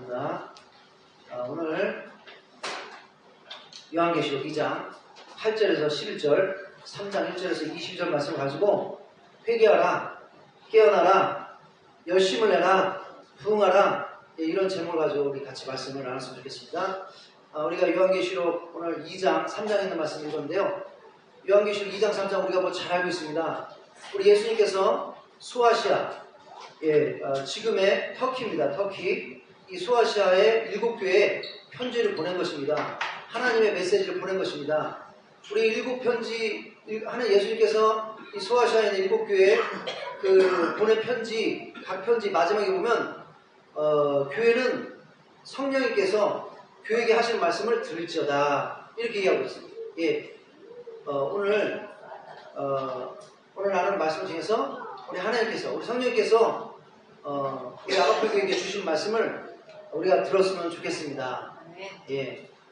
반갑습니다. 오늘 요한계시록 2장 8절에서 11절, 3장 1절에서 20절 말씀을 가지고 회개하라, 깨어나라, 열심을 내라, 부응하라, 이런 제목을 가지고 우리 같이 말씀을 나눴으면 좋겠습니다. 우리가 요한계시록 오늘 2장, 3장에 있는 말씀을 읽었는데요. 요한계시록 2장, 3장 우리가 뭐 잘 알고 있습니다. 우리 예수님께서 소아시아, 지금의 터키입니다. 터키. 이 소아시아의 7교회에 편지를 보낸 것입니다. 하나님의 메시지를 보낸 것입니다. 우리 7편지, 예수님께서 이 소아시아에 있는 7교회에 보낸 편지, 각 편지 마지막에 보면, 교회는 성령님께서 교회에게 하시는 말씀을 들을지어다. 이렇게 얘기하고 있습니다. 오늘 나눈 말씀 중에서 우리 하나님께서, 우리 성령님께서 우리 아가페교에게 주신 말씀을 우리가 들었으면 좋겠습니다.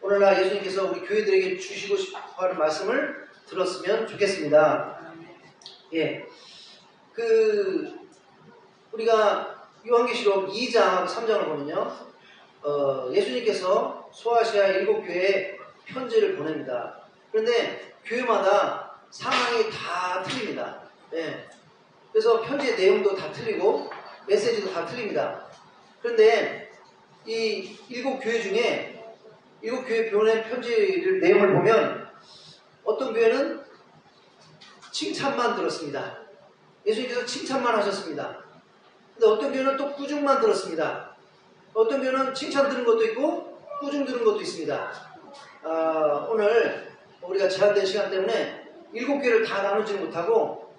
오늘날 예수님께서 우리 교회들에게 주시고 싶어하는 말씀을 들었으면 좋겠습니다. 우리가 요한계시록 2장 3장을 보면요, 예수님께서 소아시아 7교회에 편지를 보냅니다. 그런데 교회마다 상황이 다 틀립니다. 그래서 편지의 내용도 다 틀리고 메시지도 다 틀립니다. 그런데 이 7교회 중에 7교회 보낸 편지를 내용을 보면 어떤 교회는 칭찬만 들었습니다. 예수님께서 칭찬만 하셨습니다. 근데 어떤 교회는 또 꾸중만 들었습니다. 어떤 교회는 칭찬 들은 것도 있고 꾸중 들은 것도 있습니다. 오늘 우리가 제한된 시간 때문에 7교회를 다 나누지는 못하고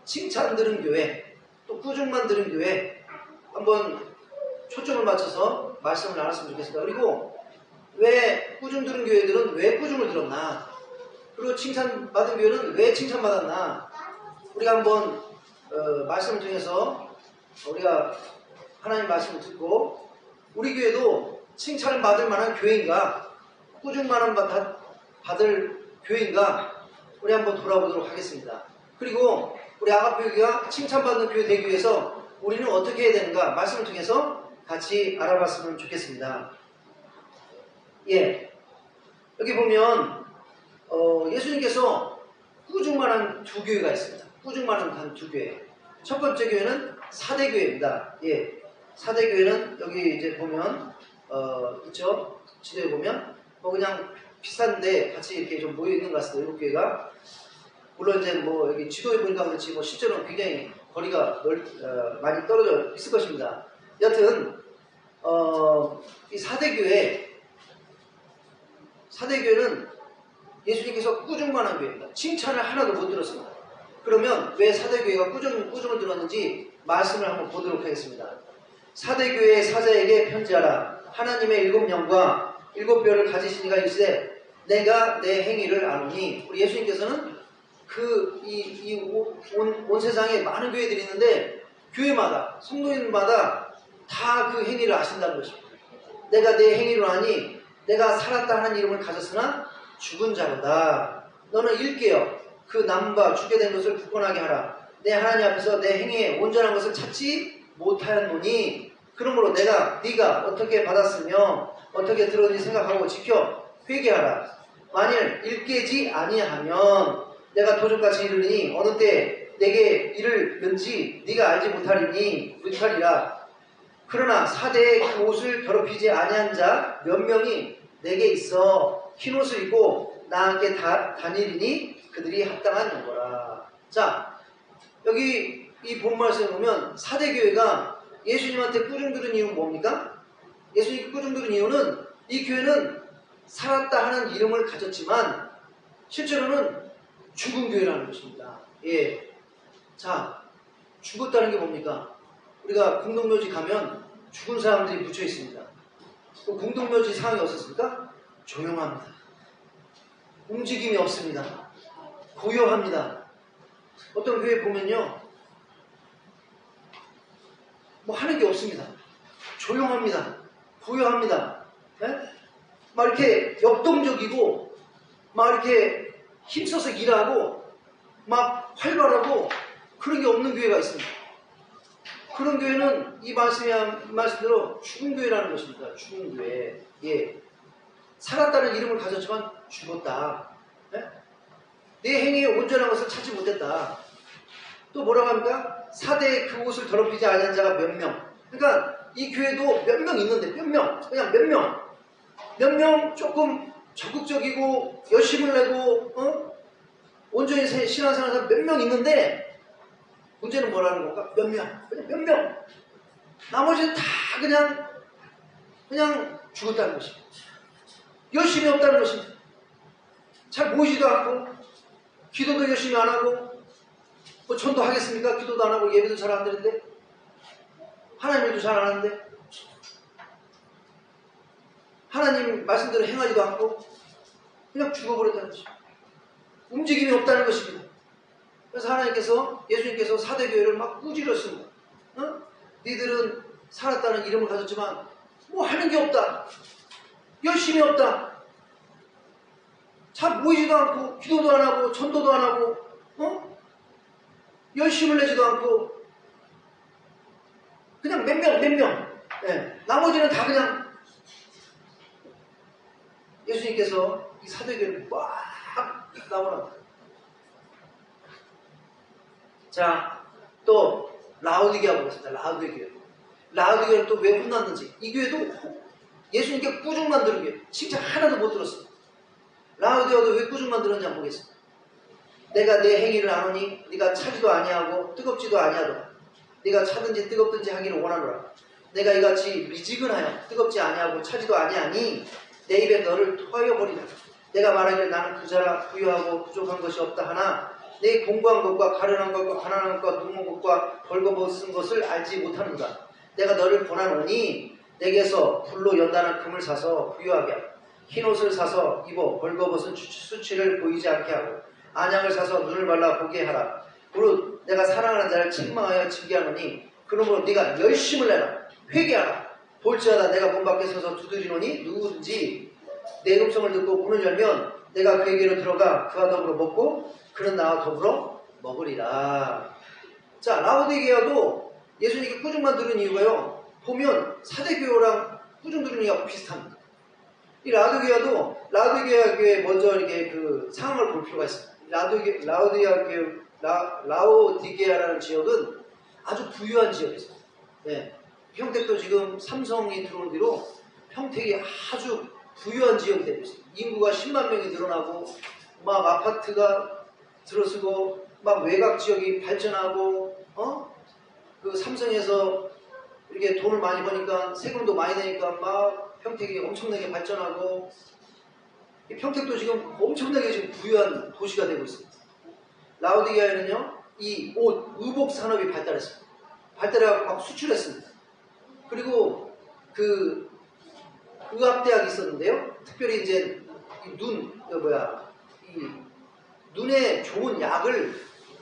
칭찬 들은 교회, 또 꾸중만 들은 교회 한번 초점을 맞춰서 말씀을 나눴으면 좋겠습니다. 그리고 왜 꾸중 들은 교회들은 왜 꾸중을 들었나, 그리고 칭찬 받은 교회는 왜 칭찬 받았나, 우리가 한번 말씀을 통해서 우리가 하나님 말씀을 듣고 우리 교회도 칭찬을 받을 만한 교회인가, 꾸중만 받을 교회인가, 우리 한번 돌아보도록 하겠습니다. 그리고 우리 아가페교회가 칭찬받는 교회 되기 위해서 우리는 어떻게 해야 되는가, 말씀을 통해서 같이 알아봤으면 좋겠습니다. 여기 보면 예수님께서 꾸중만한 두 교회가 있습니다. 꾸중만한 두 교회. 첫 번째 교회는 사대교회입니다. 사대교회는 여기 이제 보면 있죠? 지도에 보면 그냥 비슷한데 같이 이렇게 좀 모여 있는 것 같습니다. 7교회가. 물론 이제 여기 지도에 보니까 그렇지 실제로는 굉장히 거리가 많이 떨어져 있을 것입니다. 여튼 이 사대교회는 예수님께서 꾸중만한 교회입니다. 칭찬을 하나도 못 들었습니다. 그러면 왜 사대교회가 꾸중을 들었는지 말씀을 한번 보도록 하겠습니다. 사대교회의 사자에게 편지하라. 하나님의 7영과 7뼈를 가지신 이가 이르시되 내가 내 행위를 아노니. 우리 예수님께서는 온 세상에 많은 교회들이 있는데 교회마다, 성도인마다 다 그 행위를 아신다는 것입니다. 내가 내 행위를 아니 내가 살았다 하는 이름을 가졌으나 죽은 자로다. 너는 일깨어 그 남과 죽게 된 것을 굳건하게 하라. 내 하나님 앞에서 내 행위에 온전한 것을 찾지 못하였노니. 그러므로 네가 어떻게 받았으며 어떻게 들었는지 생각하고 지켜 회개하라. 만일 일깨지 아니하면 내가 도적같이 이르니 어느 때 내게 이르는지 네가 알지 못하리라. 그러나 사대의 그 옷을 더럽히지 아니한 자 몇 명이 내게 있어 흰옷을 입고 나와 함께 다니리니 그들이 합당한 영거라. 자, 여기 이 본말씀에 보면 사대교회가 예수님한테 꾸중 들은 이유는 뭡니까? 예수님 꾸중 들은 이유는 이 교회는 살았다 하는 이름을 가졌지만 실제로는 죽은 교회라는 것입니다. 자, 죽었다는 게 뭡니까? 우리가 공동묘지 가면 죽은 사람들이 묻혀 있습니다. 그 공동묘지 상황이 어떻습니까? 조용합니다. 움직임이 없습니다. 고요합니다. 어떤 교회 보면요, 하는 게 없습니다. 조용합니다. 고요합니다. 막 이렇게 역동적이고, 막 이렇게 힘써서 일하고, 막 활발하고, 그런 게 없는 교회가 있습니다. 그런 교회는 이 말씀대로 죽은 교회라는 것입니다. 죽은 교회. 예. 살았다는 이름을 가졌지만 죽었다. 예? 내 행위에 온전한 것을 찾지 못했다. 또 뭐라고 합니까? 사대의 그 옷을 더럽히지 아니한 자가 몇 명. 그러니까 이 교회도 몇 명 있는데 몇 명. 그냥 몇 명. 몇 명 조금 적극적이고 열심을 내고 온전히 신앙생활에서 몇 명 있는데 문제는 뭐라는 건가? 몇 명. 그냥 몇 명. 나머지는 다 그냥 죽었다는 것입니다. 열심히 없다는 것입니다. 잘 모이지도 않고 기도도 열심히 안 하고 뭐 전도하겠습니까? 기도도 안 하고 예배도 잘 안 드는데 하나님 일도 잘 안 하는데 하나님 말씀대로 행하지도 않고 그냥 죽어버렸다는 것입니다. 움직임이 없다는 것입니다. 그래서 하나님께서 예수님께서 사대교회를 막 꾸짖었습니다. 니들은 살았다는 이름을 가졌지만 뭐 하는 게 없다. 열심히 없다. 잘 모이지도 않고 기도도 안 하고 전도도 안 하고 열심을 내지도 않고 그냥 몇 명. 예. 나머지는 다 그냥 예수님께서 이 사대교회를 막 나오라. 자, 또 라오디게아 보겠습니다. 라오디게아는 또 왜 혼났는지. 이 교회도 예수님께 꾸중 만드는 게 칭찬 하나도 못 들었어요. 라오디게아도 왜 꾸중 만드는지 한번 보겠습니다. 내가 내 행위를 아노니 네가 차지도 아니하고 뜨겁지도 아니하도다. 네가 차든지 뜨겁든지 하기를 원하노라. 내가 이같이 미지근하여 뜨겁지 아니하고 차지도 아니하니 내 입에 너를 토하여 버리라. 내가 말하기를 나는 부자라 부유하고 부족한 것이 없다 하나 내 공부한 것과 가련한 것과 가난한 것과 눈먼 것과 벌거벗은 것을 알지 못하는가. 내가 너를 권하노니 내게서 불로 연단한 금을 사서 부유하게 하고 흰옷을 사서 입어 벌거벗은 수치를 보이지 않게 하고 안양을 사서 눈을 발라 보게 하라. 그리고 내가 사랑하는 자를 책망하여 징계하노니 그러므로 네가 열심을 내라. 회개하라. 볼지어다 내가 문 밖에 서서 두드리노니 누구든지 내 음성을 듣고 문을 열면 내가 그에게로 들어가 그와 더불어 먹고 그는 나와 더불어 먹으리라. 자, 라오디게아도 예수님께 꾸중만 들은 이유가요. 보면 사대교회랑 꾸중 들은 이유가 비슷합니다. 이 라오디게아 교회 먼저 이렇게 그 상황을 볼 필요가 있습니다. 라오디게아라는 지역은 아주 부유한 지역이었어요. 네. 평택도 지금 삼성이 들어온 뒤로 평택이 아주 부유한 지역이 되고 있어요. 인구가 10만 명이 늘어나고 막 아파트가 들어서고 막 외곽 지역이 발전하고 그 삼성에서 이렇게 돈을 많이 버니까 세금도 많이 내니까 막 평택이 엄청나게 발전하고 평택도 지금 엄청나게 지금 부유한 도시가 되고 있습니다. 라오디게아에는요 이 옷, 의복 산업이 발달했습니다. 발달해서 막 수출했습니다. 그리고 그 의학대학이 있었는데요. 특별히 이제 이 눈에 좋은 약을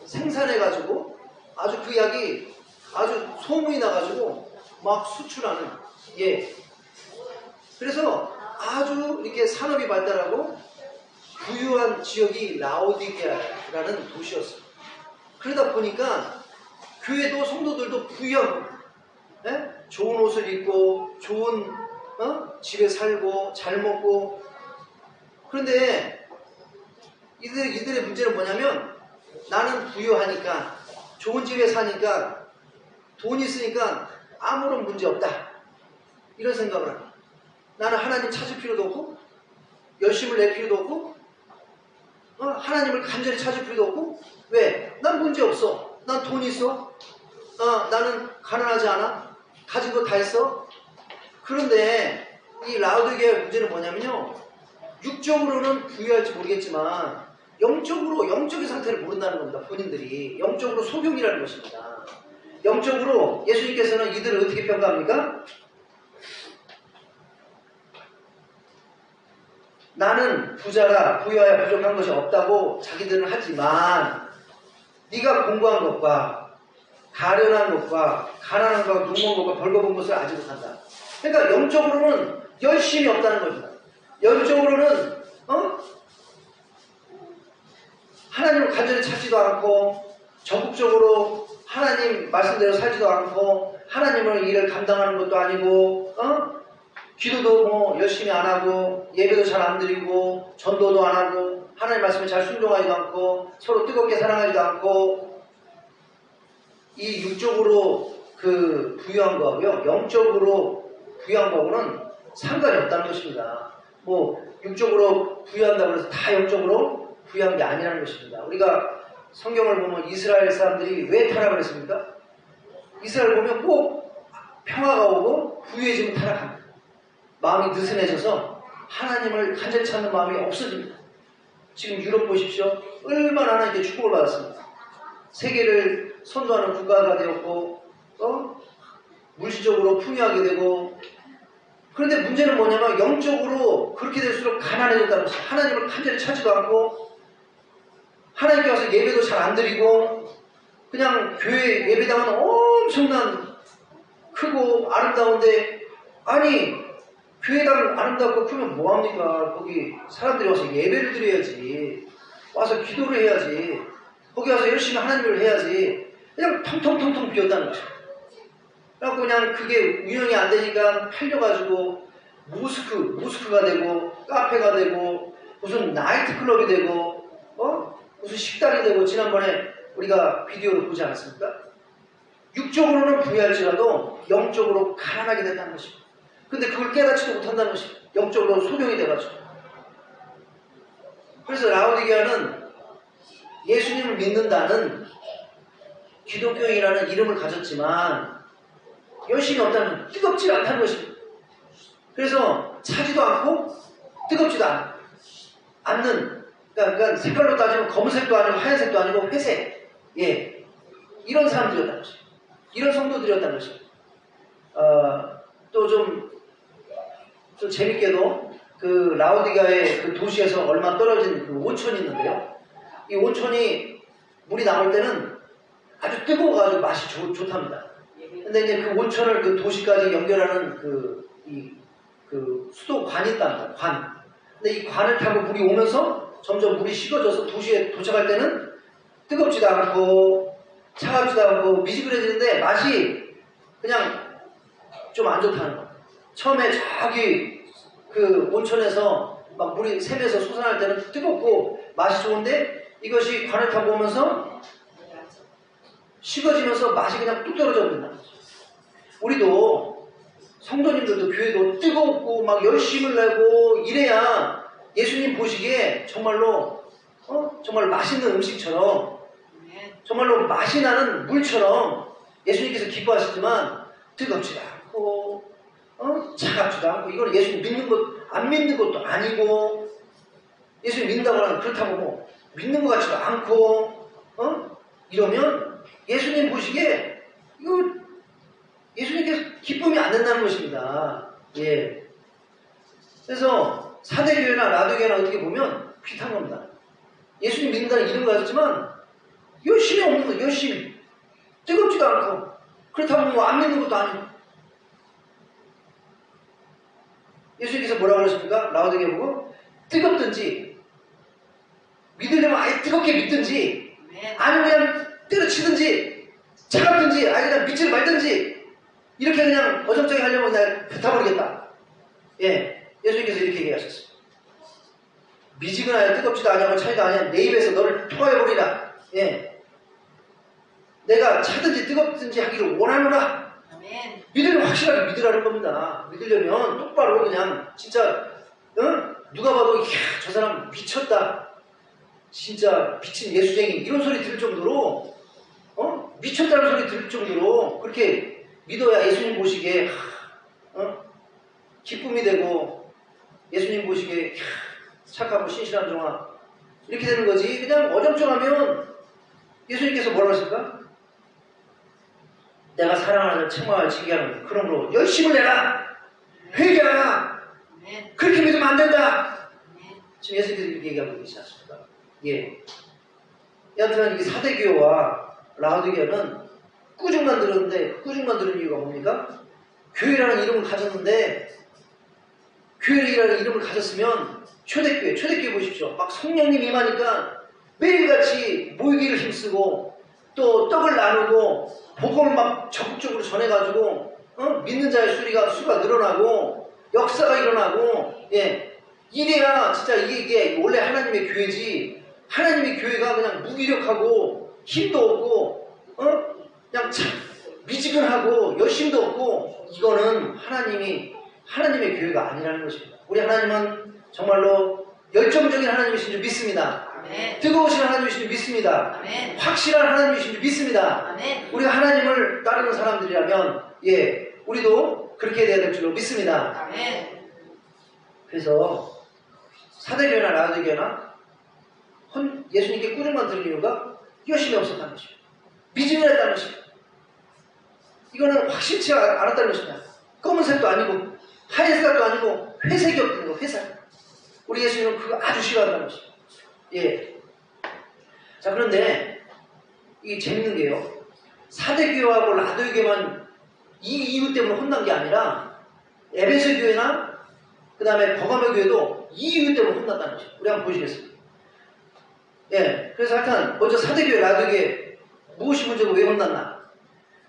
생산해가지고 아주 그 약이 아주 소문이 나가지고 막 수출하는 그래서 아주 이렇게 산업이 발달하고 부유한 지역이 라오디게아라는 도시였어요. 그러다 보니까 교회도 성도들도 부유한 좋은 옷을 입고 좋은 집에 살고 잘 먹고 그런데 이들의 문제는 뭐냐면 나는 부유하니까 좋은 집에 사니까 돈 있으니까 아무런 문제 없다 이런 생각을 합니다. 나는 하나님 찾을 필요도 없고 열심을 낼 필요도 없고 하나님을 간절히 찾을 필요도 없고 왜? 난 문제 없어. 난 돈 있어. 나는 가난하지 않아. 가진 거 다 있어. 그런데 이 라오디게아의 문제는 뭐냐면요. 육적으로는 부유할지 모르겠지만 영적인 상태를 모른다는 겁니다. 본인들이. 영적으로 소경이라는 것입니다. 영적으로 예수님께서는 이들을 어떻게 평가합니까? 나는 부자라 부유하여 부족한 것이 없다고 자기들은 하지만 네가 공부한 것과 가련한 것과 가난한 것과 눈먼 것과 벌거벗은 것을 알지 못한다. 그러니까 영적으로는 열심이 없다는 겁니다. 영적으로는 하나님을 간절히 찾지도 않고 적극적으로 하나님 말씀대로 살지도 않고 하나님을 일을 감당하는 것도 아니고 기도도 뭐 열심히 안 하고 예배도 잘 안 드리고 전도도 안 하고 하나님 말씀에 잘 순종하지도 않고 서로 뜨겁게 사랑하지도 않고 이 육적으로 그 부유한 거하고요 영적으로 부유한 거하고는 상관이 없다는 것입니다. 뭐 육적으로 부유한다고 해서 다 영적으로 부유한 게 아니라는 것입니다. 우리가 성경을 보면 이스라엘 사람들이 왜 타락을 했습니까? 이스라엘 보면 꼭 평화가 오고 부유해지면 타락합니다. 마음이 느슨해져서 하나님을 간절히 찾는 마음이 없어집니다. 지금 유럽 보십시오. 얼마나 하나님께 축복을 받았습니다. 세계를 선도하는 국가가 되었고 물질적으로 풍요하게 되고 그런데 문제는 뭐냐면 영적으로 그렇게 될수록 가난해졌다는 것이죠. 하나님을 간절히 찾지도 않고 하나님께 와서 예배도 잘 안 드리고 그냥 교회 예배당은 엄청난 크고 아름다운데 아니 교회당 아름답고 크면 뭐합니까? 거기 사람들이 와서 예배를 드려야지 와서 기도를 해야지 거기 와서 열심히 하나님을 해야지 그냥 텅텅텅텅 비었다는 거죠. 그래갖고 그냥 그게 운영이 안 되니까 팔려가지고 모스크가 되고 카페가 되고 무슨 나이트클럽이 되고 무슨 식당이 되고 지난번에 우리가 비디오를 보지 않았습니까? 육적으로는 부유할지라도 영적으로 가난하게 된다는 것입니다. 근데 그걸 깨닫지도 못한다는 것입니다. 영적으로 소경이 돼가지고. 그래서 라오디게아는 예수님을 믿는다는 기독교인이라는 이름을 가졌지만 열심히 없다는 뜨겁지 않다는 것입니다. 그래서 차지도 않고 뜨겁지도 않는 그러니까 색깔로 따지면 검은색도 아니고 하얀색도 아니고 회색 이런 사람들이었다는 것입니다. 이런 성도들이었다는 것입니다. 또 좀 재밌게도 그 라오디게아의 그 도시에서 얼마 떨어진 그 온천이 있는데요. 이 온천이 물이 나올 때는 아주 뜨거워가지고 맛이 좋답니다. 근데 이제 그 온천을 그 도시까지 연결하는 그 수도관이 있답니다. 관. 근데 이 관을 타고 물이 오면서 점점 물이 식어져서 도시에 도착할 때는 뜨겁지도 않고 차갑지도 않고 미지근해지는데 맛이 그냥 좀 안 좋다는 거. 처음에 저기 그 온천에서 막 물이 샘에서 솟아날 때는 뜨겁고 맛이 좋은데 이것이 관을 타고 오면서 식어지면서 맛이 그냥 뚝 떨어져 버린다는 거죠. 우리도 성도님들도 교회도 뜨겁고 막 열심을 내고 이래야 예수님 보시기에 정말로 정말 맛있는 음식처럼 정말로 맛이 나는 물처럼 예수님께서 기뻐하시지만 뜨겁지도 않고 차갑지도 않고 이걸 예수님 믿는 것 안 믿는 것도 아니고 예수님 믿는다고 하면 그렇다고 뭐 믿는 것 같지도 않고 이러면 예수님 보시기에 이거 예수님께서 기쁨이 안 된다는 것입니다. 예. 그래서 사대교회나 라도교회나 어떻게 보면 비슷한 겁니다. 예수님 믿는다는 이름 가졌지만 열심히 없는 거 열심히 뜨겁지도 않고 그렇다고 뭐 안 믿는 것도 아니고 예수님께서 뭐라고 그러십니까? 라오디게아 보고 뜨겁든지 믿으려면 아예 뜨겁게 믿든지 아니면 그냥 때려치든지 차갑든지 아예 그냥 믿지를 말든지 이렇게 그냥 어정쩡히 하려면 그냥 뱉어버리겠다. 예, 예수님께서 이렇게 얘기하셨어요. 미지근하여 뜨겁지도 아니하고 차지도 아니하면 내 입에서 너를 토하여버리라. 예, 내가 차든지 뜨겁든지 하기를 원하노라. 아멘. 믿으려면 확실하게 믿으라는 겁니다. 믿으려면 똑바로 그냥 진짜 누가 봐도 이야 저 사람 미쳤다. 진짜 미친 예수쟁이 이런 소리 들을 정도로 미쳤다는 소리 들을 정도로 그렇게 믿어야 예수님 보시기에 기쁨이 되고 예수님 보시기에 착하고 신실한 종아 이렇게 되는 거지. 그냥 어정쩡하면 예수님께서 뭐라고 하실까? 내가 사랑하는 책망을 징계하는 그러므로 열심을 내라. 회개하라. 그렇게 믿으면 안 된다. 지금 예수님께서 이렇게 얘기하고 계시지 않습니까? 예. 여하튼 이게 사대교와 라오디게아는 꾸중만 들었는데 꾸중만 들은 이유가 뭡니까? 교회라는 이름을 가졌는데 교회라는 이름을 가졌으면 초대교회 보십시오. 막 성령님 임하니까 매일같이 모이기를 힘쓰고 또 떡을 나누고 복음을 막 적극적으로 전해가지고 믿는 자의 수가 늘어나고 역사가 일어나고 이래야 진짜 이게 원래 하나님의 교회지. 하나님의 교회가 그냥 무기력하고 힘도 없고 그냥 참 미지근하고 열심도 없고 이거는 하나님의 교회가 아니라는 것입니다. 우리 하나님은 정말로 열정적인 하나님이신 줄 믿습니다. 아멘. 뜨거우신 하나님이신 줄 믿습니다. 아멘. 확실한 하나님이신 줄 믿습니다. 아멘. 우리가 하나님을 따르는 사람들이라면 우리도 그렇게 돼야 될 줄로 믿습니다. 아멘. 그래서 사대교회나 라오디게나 예수님께 꾸중만 들은 이유가 열심이 없었다는 것입니다. 미진했다는 것입니다. 이거는 확실치 않았다는 것입니다. 검은색도 아니고 하얀색도 아니고 회색이 없다는 거, 회색. 우리 예수님은 그거 아주 싫어한다는 것입니다. 자, 그런데 이게 재밌는 게요. 사대교회하고 라도교회만 이 이유 때문에 혼난 게 아니라 에베소 교회나 그 다음에 버가모 교회도 이 이유 때문에 혼났다는 것이죠. 우리 한번 보시겠습니다. 그래서 하여튼 먼저 사대교회, 라도교회 무엇이 문제고 왜 혼났나?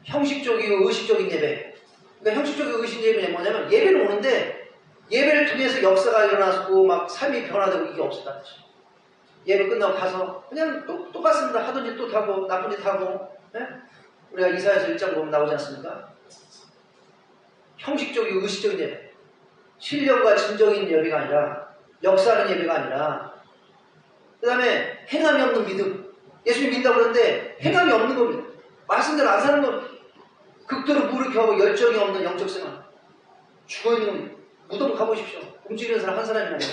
형식적이고 의식적인 예배. 그러니까 형식적이고 의식 예배는 뭐냐면 예배는 오는데 예배를 통해서 역사가 일어나고 막 삶이 변화되고 이게 없었다는 것이죠. 예배 끝나고 가서 그냥 똑같습니다. 하던 짓 또 하고 나쁜 짓 하고 우리가 이사야서 1장 보면 나오지 않습니까? 형식적이고 의식적인 예배. 신령과 진정인 예배가 아니라 역사하는 예배가 아니라 그 다음에 행함이 없는 믿음. 예수님 믿는다고 그러는데 행함이 없는 겁니다. 말씀대로 안 사는 겁니다. 극도로 무력하고 열정이 없는 영적 생활. 죽어있는 겁니다. 무덤 가보십시오. 움직이는 사람 한 사람이 아니라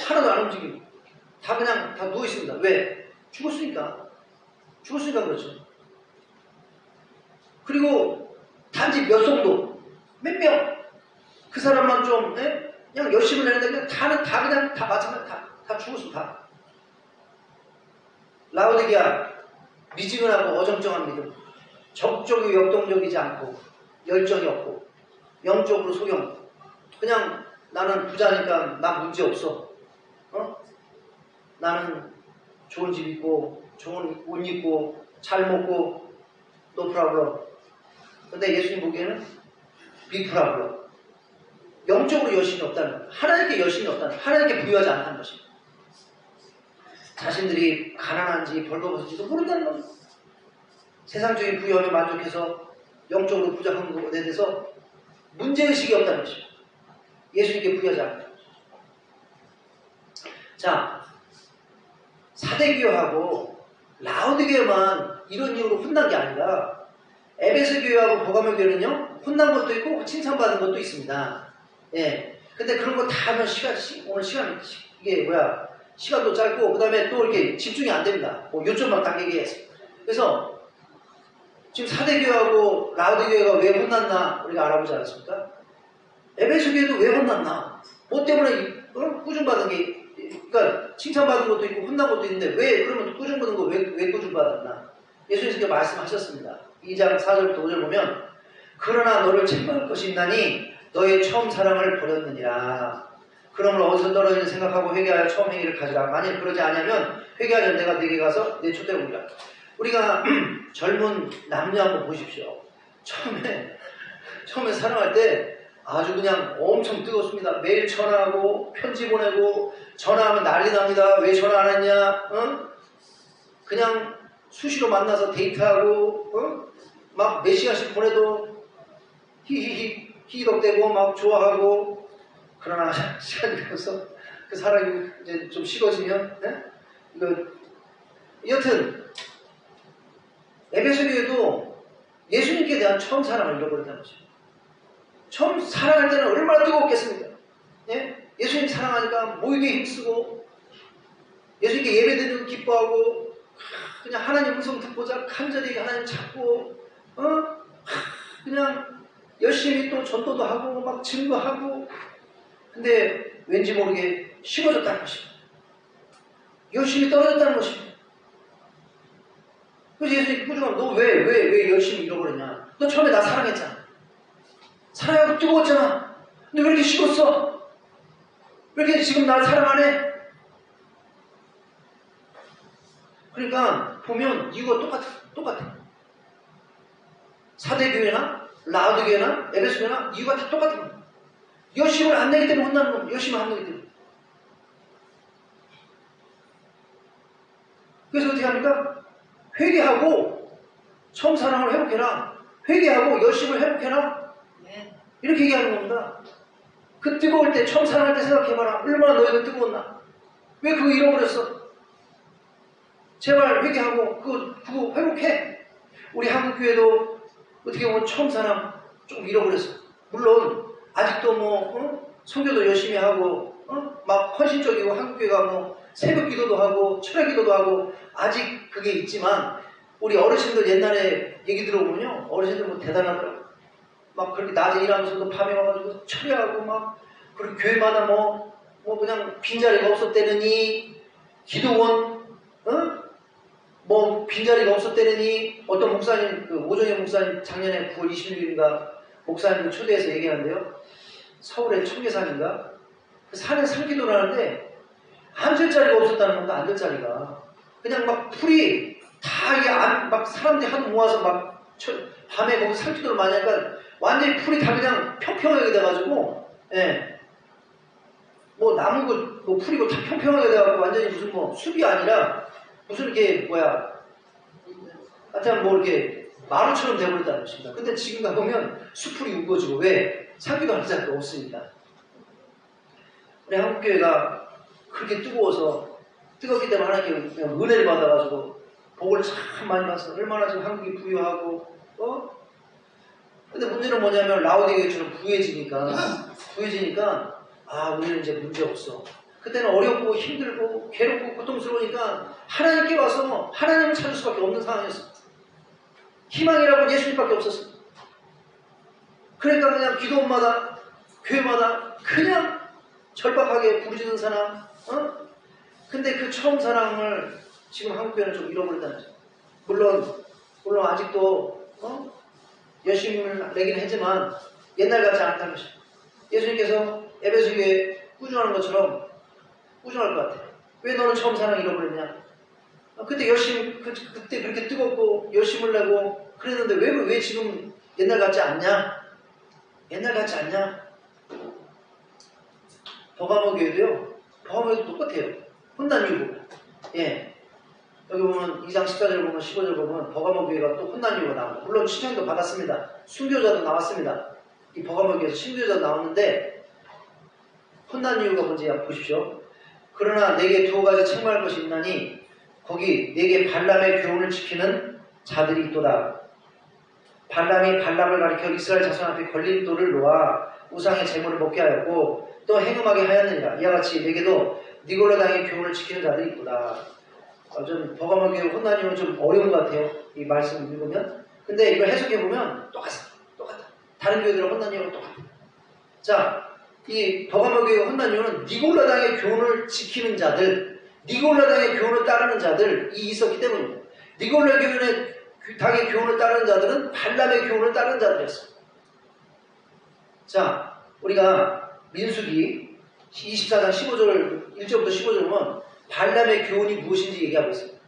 하나도 안 움직이고 다 그냥 다 누워있습니다. 왜? 죽었으니까 그렇죠. 그리고 단지 몇 성도 몇 명 그 사람만 좀 그냥 열심히 내는데 그냥 다 마찬가지 다 죽었어. 다 라오디게아 미지근하고 어정쩡한 믿음, 적극적이고 역동적이지 않고 열정이 없고 영적으로 소경. 그냥 나는 부자니까 나 문제 없어. 나는 좋은 집 있고 좋은 옷 입고 잘 먹고 no problem. 근데 예수님 보기에는 big problem. 영적으로 여신이 없다는 거예요. 하나님께 여신이 없다는 거예요. 하나님께 부여하지 않다는 것입니다. 자신들이 가난한지 벌거벗은지도 모른다는 겁니다. 세상적인 부여함에 만족해서 영적으로 부족한 것에 대해서 문제의식이 없다는 것입니다. 예수님께 부여하지 않는 것입니다. 자, 사대교회하고 라오디게만 이런 이유로 혼난 게 아니라 에베소 교회하고 버가모 교회는요 혼난 것도 있고 칭찬받은 것도 있습니다. 근데 그런 거 다 하면 오늘 시간도 짧고 그 다음에 또 이렇게 집중이 안 됩니다. 요점만 딱 얘기해. 그래서 지금 사대교회하고 라오디게가 왜 혼났나 우리가 알아보지 않았습니까? 에베소 교회도 왜 혼났나? 뭐 때문에 꾸중받은 게 그러니까 칭찬받은 것도 있고 혼난 것도 있는데 왜 그러면 꾸중받은 거 왜 꾸중받았나? 예수님께서 말씀하셨습니다. 2장 4절부터 5절 보면 그러나 너를 책망할 것이 있나니 너의 처음 사랑을 버렸느니라. 그러므로 어디서 떨어지는 생각하고 회개하여 처음 행위를 가지라. 만일 그러지 않으면 회개하여 내가 네게 가서 내 촛대를 오리라. 우리가 젊은 남녀 한번 보십시오. 처음에 사랑할 때 아주 그냥 엄청 뜨겁습니다. 매일 전화하고 편지 보내고 전화하면 난리 납니다. 왜 전화 안 했냐? 그냥 수시로 만나서 데이트하고 막 몇 시간씩 보내도 히히덕대고 막 좋아하고 그러나 시간이 들어서 그 사랑이 이제 좀 식어지면 여튼 에베소 교회도 예수님께 대한 처음 사랑을 잃어버렸다는 거죠. 처음 사랑할 때는 얼마나 뜨거웠겠습니까? 예수님 사랑하니까 모이기에 힘쓰고 예수님께 예배드리는 기뻐하고 그냥 하나님 음성 듣고자 간절히 하나님 찾고 그냥 열심히 또 전도도 하고 막 증거하고 근데 왠지 모르게 식어졌다는 것입니다. 열심히 떨어졌다는 것입니다. 그래서 예수님이 꾸중하면 너 왜 열심히 잃어버렸냐? 너 처음에 나 사랑했잖아. 사랑하고 뜨거웠잖아. 근데 왜 이렇게 식었어? 왜 이렇게 지금 날 사랑 안 해? 그러니까 보면 이유가 똑같아. 사대교회나 라우드교회나 에베소교회나 이유가 다 똑같은 겁니다. 열심을 안 내기 때문에 혼나는 겁니다. 열심을 안 내기 때문에. 그래서 어떻게 합니까? 회개하고 처음 사랑을 회복해라. 회개하고 열심을 회복해라. 이렇게 얘기하는 겁니다. 그 뜨거울 때 처음 사랑할 때 생각해봐라. 얼마나 너희들 뜨거웠나. 왜 그거 잃어버렸어? 제발 회개하고 그거 회복해. 우리 한국교회도 어떻게 보면 처음 사랑 조금 잃어버렸어. 물론 아직도 선교도 열심히 하고 막 헌신적이고 한국교회가 새벽 기도도 하고 철야 기도도 하고 아직 그게 있지만 우리 어르신들 옛날에 얘기 들어보면요. 어르신들 대단하더라고요. 막 그렇게 낮에 일하면서도 밤에 와가지고 철야하고 그리고 교회마다 그냥 빈자리가 없었대느니 기도원 빈자리가 없었대느니 어떤 목사님 오정현 목사님 작년에 9월 26일인가 목사님을 초대해서 얘기하는데요. 서울의 청계산인가 그 산에 산기도를 하는데 앉을 자리가 없었다는 겁니다. 앉을 자리가 그냥 풀이 다 이게 사람들이 하도 모아서 밤에 거기 산기도를 많이 하니까 완전히 풀이 다 그냥 평평하게 돼가지고 나무고 풀이고 다 평평하게 돼가지고 완전히 무슨 숲이 아니라 무슨 이렇게 하여튼 이렇게 마루처럼 돼버렸다는 것입니다. 근데 지금 가보면 숲풀이 우거지고 왜? 산기도 하는 자리가 없으니까. 우리 한국교회가 그렇게 뜨겁기 때문에 하나님께 그냥 은혜를 받아가지고 복을 참 많이 받아서 얼마나 지금 한국이 부유하고 근데 문제는 뭐냐면 라우디게처럼 부유해지니까 우리는 이제 문제 없어. 그때는 어렵고 힘들고 괴롭고 고통스러우니까 하나님께 와서 하나님을 찾을 수밖에 없는 상황이었어. 희망이라고 예수님밖에 없었어. 그러니까 그냥 기도원마다 교회마다 그냥 절박하게 부르짖는 사람 근데 그 처음 사랑을 지금 한국교회는 좀 잃어버렸다는 거죠. 물론 아직도 열심을 내긴 했지만 옛날 같지 않다는 것이죠. 예수님께서 에베소교회에 꾸준하는 것처럼 꾸준할 것 같아. 왜 너는 처음 사랑 잃어버렸냐? 그때 그때 그렇게 뜨겁고 열심을 내고 그랬는데 왜 지금 옛날 같지 않냐? 옛날 같지 않냐? 버가모 교회도요. 버가모 교회도 똑같아요. 혼난 이유 보면. 여기 보면 2장 14절 보면 15절 보면 버가모 교회가 또 혼난 이유가 나옵니다. 물론 칭찬도 받았습니다. 순교자도 나왔습니다. 이 버가모 교회에서 순교자도 나왔는데 혼난 이유가 뭔지 한번 보십시오. 그러나 내게 두 가지 책망할 것이 있나니 거기 내게 발람의 교훈을 지키는 자들이 있도다. 발람이 발락을 가리켜 이스라엘 자손 앞에 걸린 돌을 놓아 우상의 제물을 먹게 하였고 또 행음하게 하였느니라. 이와 같이 내게도 니골라 당의 교훈을 지키는 자들이 있도다. 좀 버가모 교회 혼난 이유는 좀 어려운 것 같아요. 이 말씀 읽으면. 근데 이걸 해석해보면 똑같아. 다른 교회들은 혼난 이유는 똑같아. 자, 이 버가모 교회가 혼난 이유는 니골라 당의 교훈을 지키는 자들, 니골라 당의 교훈을 따르는 자들이 있었기 때문입니다. 니골라 당의 교훈을 따르는 자들은 발람의 교훈을 따르는 자들이었습니다. 자, 우리가 민수기 24장 15절 1절부터 15절 보면 발람의 교훈이 무엇인지 얘기하고 있습니다.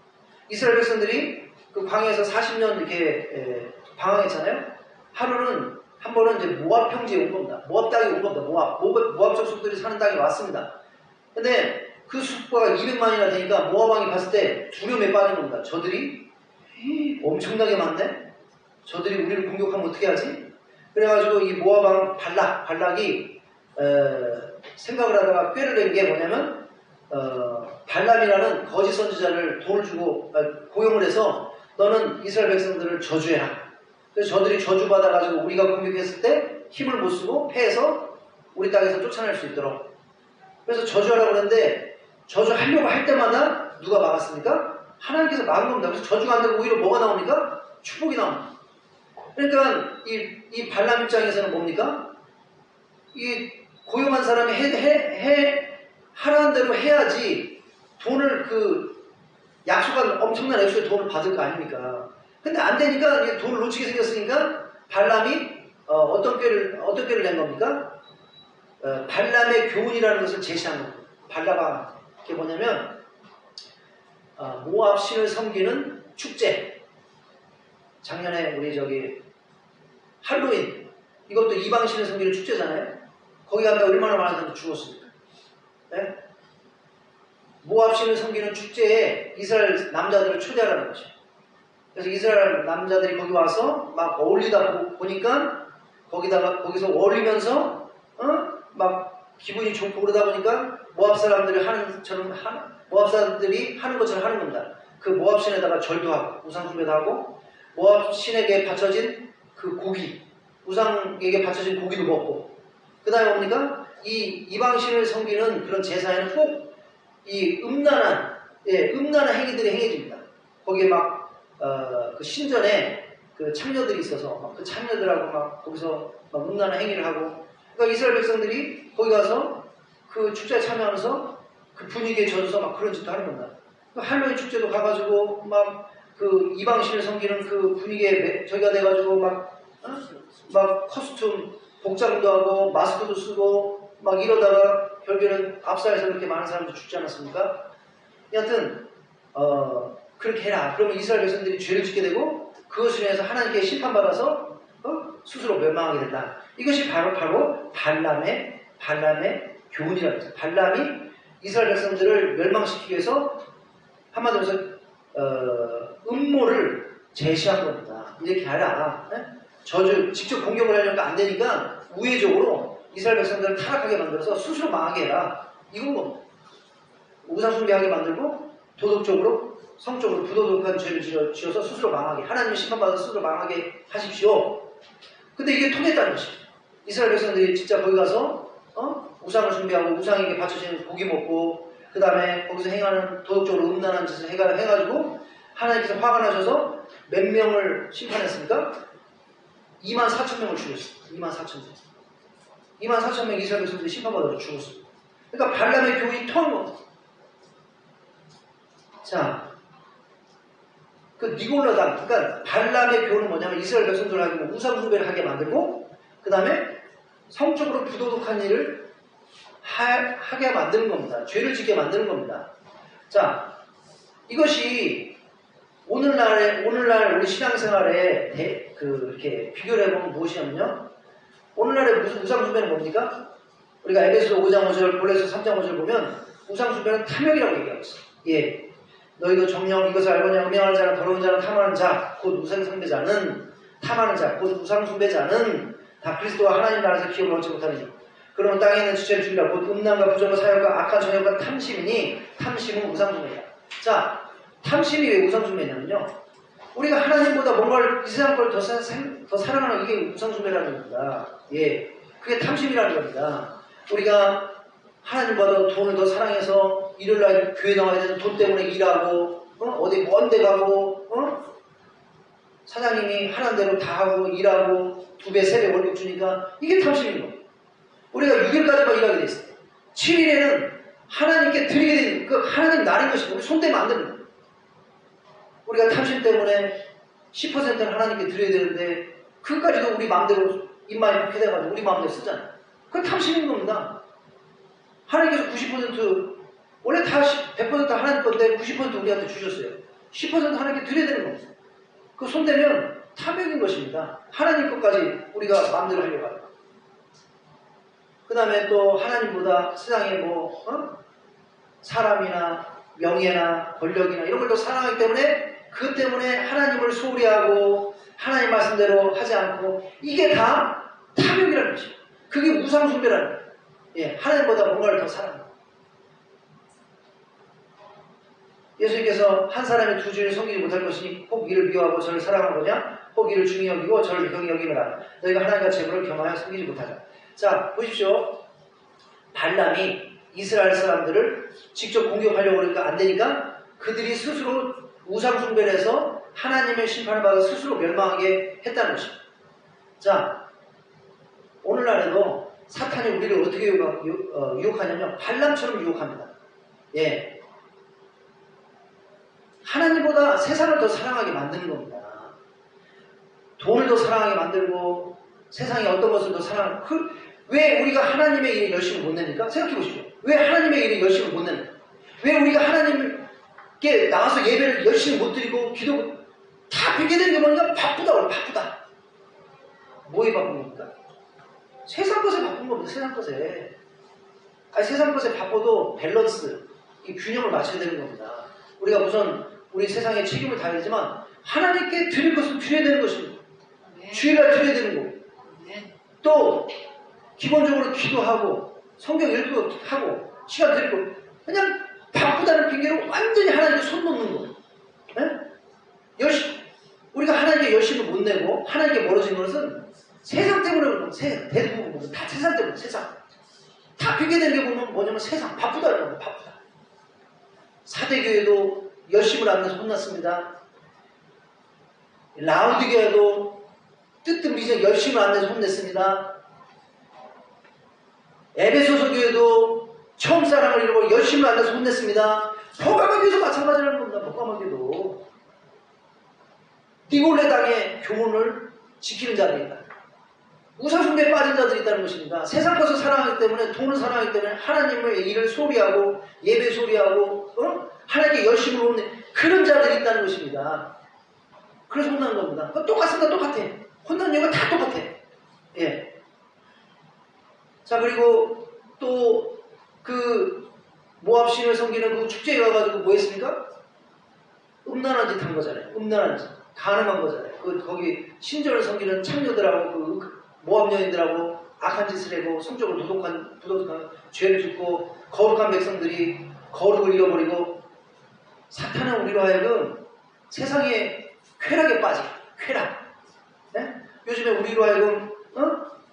이스라엘 백성들이 그 광야에서 40년 이렇게 방황했잖아요. 한 번은 이제 모압 평지에 온 겁니다. 모압 땅에 온 겁니다. 모압 족속들이 사는 땅에 왔습니다. 근데 그 숫자가 200만이나 되니까 모압 왕이 봤을 때 두려움에 빠진 겁니다. 저들이 엄청나게 많네? 저들이 우리를 공격하면 어떻게 하지? 그래가지고 이 모압 왕 발락이 생각을 하다가 꾀를 낸 게 뭐냐면 발람이라는 거짓 선지자를 돈을 주고 고용을 해서 너는 이스라엘 백성들을 저주해라. 그래서 저들이 저주받아가지고 우리가 공격했을 때 힘을 못 쓰고 패해서 우리 땅에서 쫓아낼 수 있도록. 그래서 저주하라고 그러는데 저주하려고 할 때마다 누가 막았습니까? 하나님께서 막은 겁니다. 그래서 저주가 안 되고 오히려 뭐가 나옵니까? 축복이 나옵니다. 그러니까 이 발람 입장에서는 뭡니까? 이 고용한 사람이 하라는 대로 해야지 돈을 약속한 엄청난 액수의 돈을 받을 거 아닙니까? 근데 안 되니까 돈을 놓치게 생겼으니까 발람이 어떤 꾀를 낸 겁니까? 발람의 교훈이라는 것을 제시한 겁니다. 발라가 그게 뭐냐면 모압 신을 섬기는 축제. 작년에 우리 할로윈 이것도 이방신을 섬기는 축제잖아요. 거기 갔다 얼마나 많은 사람들이 죽었습니까? 네? 모압신을 섬기는 축제에 이스라엘 남자들을 초대하라는 거죠. 그래서 이스라엘 남자들이 거기 와서 막 어울리다 보니까 거기서 어울리면서 막 기분이 좋고 그러다 보니까 모압 사람들이 모압 사람들이 하는 것처럼 하는 겁니다. 그 모압 신에다가 절도 하고 우상 숭배도 하고 모압 신에게 바쳐진 그 고기 우상에게 바쳐진 고기도 먹고 그 다음에 뭡니까? 이 이방신을 섬기는 그런 제사에는 꼭 이 음란한 행위들이 행해집니다. 거기에 막 그 신전에 그 참녀들이 있어서 막 그 참녀들하고 막 거기서 막 음란한 행위를 하고 그러니까 이스라엘 백성들이 거기 가서 그 축제에 참여하면서 그 분위기에 젖어서 막 그런 짓도 하는 겁니다. 할로윈 축제도 가가지고 막 그 이방신을 섬기는 그 분위기에 저희가 돼가지고 막 커스튬 복장도 하고 마스크도 쓰고 막 이러다가 결국에는 압사해서 그렇게 많은 사람도 죽지 않았습니까? 여하튼 그렇게 해라. 그러면 이스라엘 백성들이 죄를 짓게 되고 그것을 인해서 하나님께 심판받아서 스스로 멸망하게 된다. 이것이 바로 발람의 교훈이라고 해서 발람이 이스라엘 백성들을 멸망시키기 위해서 한마디로 해서 음모를 제시한 겁니다. 이렇게 하라. 직접 공격을 하려니까 안 되니까 우회적으로 이스라엘 백성들을 타락하게 만들어서 스스로 망하게 해라. 이건 겁니다. 우상숭배하게 만들고 도덕적으로 성적으로 부도덕한 죄를 지어서 스스로 망하게 하나님의 심판받아서 스스로 망하게 하십시오. 근데 이게 통했다는 것입니다. 이스라엘 백성들이 진짜 거기 가서 우상을 숭배하고 우상에게 바쳐지는 고기 먹고 그 다음에 거기서 행하는 도덕적으로 음란한 짓을 해가지고 하나님께서 화가 나셔서 몇 명을 심판했습니까? 24,000명을 죽였습니다. 24,000명 이스라엘 백성들이 심판받아서 죽었습니다. 그러니까 발람의 교훈이 통한 겁니다. 자, 그 니골라당, 그러니까 발람의 교훈은 뭐냐면 이스라엘 백성들하고 우상 숭배를 하게 만들고 그 다음에 성적으로 부도덕한 일을 하게 만드는 겁니다. 죄를 짓게 만드는 겁니다. 자, 이것이 오늘날 우리 신앙생활에 이렇게 비교를 해보면 무엇이냐면요. 오늘날의 우상숭배는 뭡니까? 우리가 에베소 5장 5절, 골로새 3장 5절 보면 우상숭배는 탐욕이라고 얘기하고 있어요. 예. 너희도 정녕 이것을 알거냐 음행하는 자는 더러운 자는 탐하는 자 곧 우상숭배자는 탐하는 자 곧 우상숭배자는 다 그리스도와 하나님 나라에서 기업을 얻지 못하느니 그러면 땅에 있는 지체를 죽이라 곧 음란과 부정과 사욕과 악한 정욕과 탐심이니 탐심은 우상숭배다. 자, 탐심이 왜 우상숭배냐면요. 우리가 하나님보다 뭔가를 이 세상 걸 더 사랑하는 이게 우상숭배라는 겁니다. 예, 그게 탐심이라는 겁니다. 우리가 하나님보다 돈을 더 사랑해서 일요일날 교회 나와야 되는 돈 때문에 일하고 어디 먼 데 가고 사장님이 하라는 대로 다 하고 일하고 2배, 3배 월급 주니까 이게 탐심인 겁니다. 우리가 6일까지만 일하게 돼 있어요. 7일에는 하나님께 드리게 된 그 하나님 날인 것이고 우리 손대면 안 됩니다. 우리가 탐심 때문에 10%는 하나님께 드려야 되는데 그것까지도 우리 마음대로 입맛이 그렇게 돼가지고 우리 마음대로 쓰잖아요. 그건 탐심인 겁니다. 하나님께서 90% 원래 다 100% 하나님 건데 90% 우리한테 주셨어요. 10% 하나님께 드려야 되는 겁니다. 그 손대면 탐욕인 것입니다. 하나님 것까지 우리가 마음대로 하려고 하요. 그 다음에 또 하나님보다 세상에 사람이나 명예나 권력이나 이런 걸 더 사랑하기 때문에 그것 때문에 하나님을 소홀히 하고 하나님 말씀대로 하지 않고 이게 다 탐욕이라는 것입니다. 그게 우상숭배라는 거예요. 예, 하나님보다 뭔가를 더 사랑합니다. 예수님께서 한 사람이 두 주를 섬기지 못할 것이니 혹 이를 미워하고 저를 사랑하거냐 혹 이를 중히 여기고 저를 경히 여기느라 너희가 하나님과 재물을 겸하여 섬기지 못하자. 자, 보십시오. 발람이 이스라엘 사람들을 직접 공격하려고 그러니까 안 되니까 그들이 스스로 우상숭배를 해서 하나님의 심판을 받아 스스로 멸망하게 했다는 것입니다. 자, 오늘날에도 사탄이 우리를 어떻게 유혹하냐면 발람처럼 유혹합니다. 예, 하나님보다 세상을 더 사랑하게 만드는 겁니다. 돈을 더 사랑하게 만들고 세상에 어떤 것을 더 사랑하고 왜 우리가 하나님의 일에 열심을 못 냅니까? 생각해 보십시오. 왜 하나님의 일에 열심을 못 냅니까? 왜 우리가 하나님께 나와서 예배를 열심히 못 드리고 기도 다 핑계 대는 게 뭐냐? 바쁘다. 뭐에 바쁜 겁니까? 세상 것에 바쁜 겁니다. 세상 것에. 아니, 세상 것에 바빠도 밸런스, 이 균형을 맞춰야 되는 겁니다. 우리가 우선 우리 세상에 책임을 다해야 되지만 하나님께 드릴 것은 드려야 되는 것입니다. 주일날 드려야 되는 거고, 또 기본적으로 기도하고 성경 읽고 하고 시간 드리고, 그냥 바쁘다는 핑계로 완전히 하나님께 손 놓는 거. 우리가 하나님께 열심히 못 내고 하나님께 멀어진 것은 세상 때문에 그런 거예요. 대부분 다 세상 때문에. 세상 다 핑계대는 게 보면 뭐냐면 세상 바쁘다는 거예요. 바쁘다. 사대교회도 열심을 안 내서 혼났습니다. 라우디게도 뜨뜻미적 열심을 안 내서 혼냈습니다. 에베소서 교회도 처음 사랑을 잃어버리고 열심을 안 내서 혼냈습니다. 버가마 교회도 마찬가지라는 겁니다. 버가마 교회도 니골레 당의 교훈을 지키는 자들이 있다. 우상숭배에 빠진 자들이 있다는 것입니다. 세상 것을 사랑하기 때문에, 돈을 사랑하기 때문에 하나님의 일을 소리하고 예배 소리하고 하나님께 열심을 놓는 그런 자들이 있다는 것입니다. 그래서 혼나는 겁니다. 똑같습니다. 똑같아. 혼나는 이유가 다 똑같아. 예. 자, 그리고 또 그 모압 신을 섬기는 그 축제에 가가지고 뭐 했습니까? 음란한 짓 한 거잖아요. 음란한 짓. 가늠한 거잖아요. 거기 신전을 섬기는 창녀들하고 그 모압 여인들하고 악한 짓을 하고 성적으로 부도덕한 죄를 짓고 거룩한 백성들이 거룩을 잃어버리고, 사탄은 우리로 하여금 세상의 쾌락에 빠져. 쾌락. 네? 요즘에 우리로 하여금